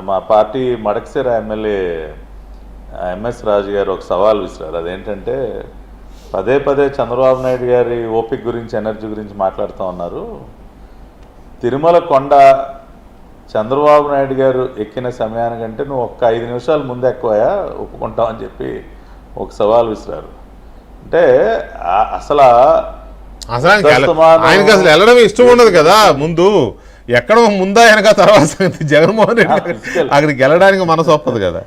మా party Madakasira MLA MS రాజు గారు ఒక సవాల్ విసిరారు. అదేంటంటే పదే పదే చంద్రబాబు నాయుడు గారి ఓపిక గురించి, ఎనర్జీ గురించి మాట్లాడుతూ ఉన్నారు. తిరుమల కొండ చంద్రబాబు నాయుడు గారు ఎక్కిన సమయానికంటే నువ్వు ఒక్క 5 నిమిషాలు ముందు ఎక్కువయా ఒప్పుకుంటామని చెప్పి ఒక సవాల్ విసిరారు. అంటే అసలు ఆయనకి అసలు వెళ్ళడం ఇష్టం ఉండదు కదా. ముందు ఎక్కడ ముందా వెనక తర్వాత జగన్మోహన్ రెడ్డి అక్కడికి వెళ్ళడానికి మనసు ఒప్పదు కదా.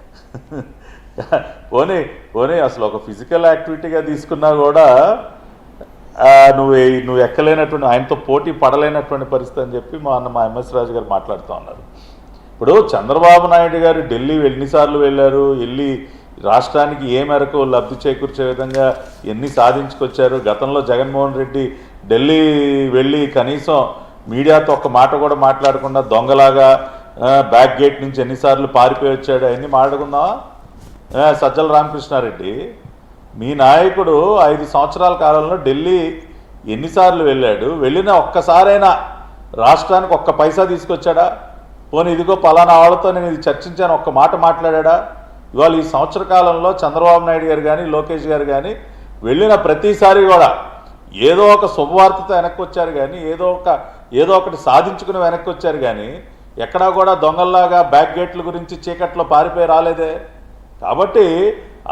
పోనీ అసలు ఒక ఫిజికల్ యాక్టివిటీగా తీసుకున్నా కూడా నువ్వు ఎక్కలేనటువంటి, ఆయనతో పోటీ పడలేనటువంటి పరిస్థితి అని చెప్పి మా ఎంఎస్ రాజు గారు మాట్లాడుతూ ఉన్నారు. ఇప్పుడు చంద్రబాబు నాయుడు గారు ఢిల్లీ ఎన్నిసార్లు వెళ్ళారు, వెళ్ళి రాష్ట్రానికి ఏ మేరకు లబ్ధి చేకూర్చే విధంగా ఎన్ని సాధించుకొచ్చారు. గతంలో జగన్మోహన్ రెడ్డి ఢిల్లీ వెళ్ళి కనీసం మీడియాతో ఒక్క మాట కూడా మాట్లాడకుండా దొంగలాగా బ్యాక్ గేట్ నుంచి ఎన్నిసార్లు పారిపోయి వచ్చాడు అవన్నీ మాట్లాడుకుందామా? సజ్జల రామకృష్ణారెడ్డి మీ నాయకుడు 5 సంవత్సరాల కాలంలో ఢిల్లీ ఎన్నిసార్లు వెళ్ళాడు, వెళ్ళిన ఒక్కసారైనా రాష్ట్రానికి ఒక్క పైసా తీసుకొచ్చాడా? పోనీ ఇదిగో పలానా వాళ్ళతో నేను ఇది చర్చించాను ఒక్క మాట మాట్లాడా? ఇవాళ ఈ సంవత్సర కాలంలో చంద్రబాబు నాయుడు గారు కానీ లోకేష్ గారు కానీ వెళ్ళిన ప్రతిసారి కూడా ఏదో ఒక శుభవార్తతో వెనక్కి వచ్చారు కానీ ఏదో ఒకటి సాధించుకుని వెనక్కి వచ్చారు కానీ ఎక్కడా కూడా దొంగల్లాగా బ్యాక్ గేట్ల గురించి చీకట్లో పారిపోయి రాలేదే. కాబట్టి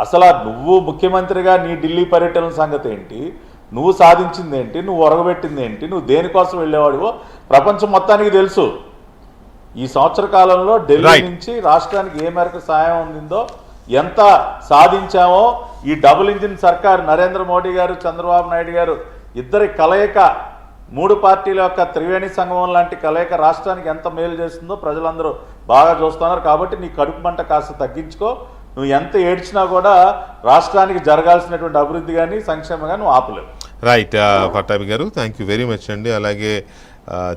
అసలు నువ్వు ముఖ్యమంత్రిగా నీ ఢిల్లీ పర్యటన సంగతి ఏంటి, నువ్వు సాధించింది ఏంటి, నువ్వు ఒరగబెట్టింది ఏంటి, నువ్వు దేనికోసం వెళ్ళేవాడివో ప్రపంచం మొత్తానికి తెలుసు. ఈ సంవత్సర కాలంలో ఢిల్లీ నుంచి రాష్ట్రానికి ఏ మేరకు సాయం అందిందో, ఎంత సాధించామో, ఈ డబుల్ ఇంజిన్ సర్కార్ నరేంద్ర మోడీ గారు చంద్రబాబు నాయుడు గారు ఇద్దరి కలయిక, 3 పార్టీల యొక్క త్రివేణి సంగమం లాంటి కలయిక రాష్ట్రానికి ఎంత మేలు చేస్తుందో ప్రజలందరూ బాగా చూస్తున్నారు. కాబట్టి నీ కడుపు మంట కాస్త తగ్గించుకో. నువ్వు ఎంత ఏడ్చినా కూడా రాష్ట్రానికి జరగాల్సినటువంటి అభివృద్ధి కానీ సంక్షేమం కానీ నువ్వు ఆపలేవు. రైట్ పట్టాభి గారు, థ్యాంక్ యూ వెరీ మచ్ అండి. అలాగే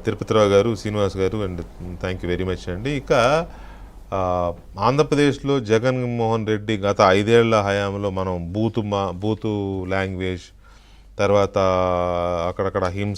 తిరుపతిరావు గారు, శ్రీనివాస్ గారు and thank you very much అండి. ఇక ఆంధ్రప్రదేశ్లో జగన్మోహన్ రెడ్డి గత 5 ఏళ్ల హయాంలో మనం బూతు లాంగ్వేజ్, తర్వాత అక్కడక్కడ హింస,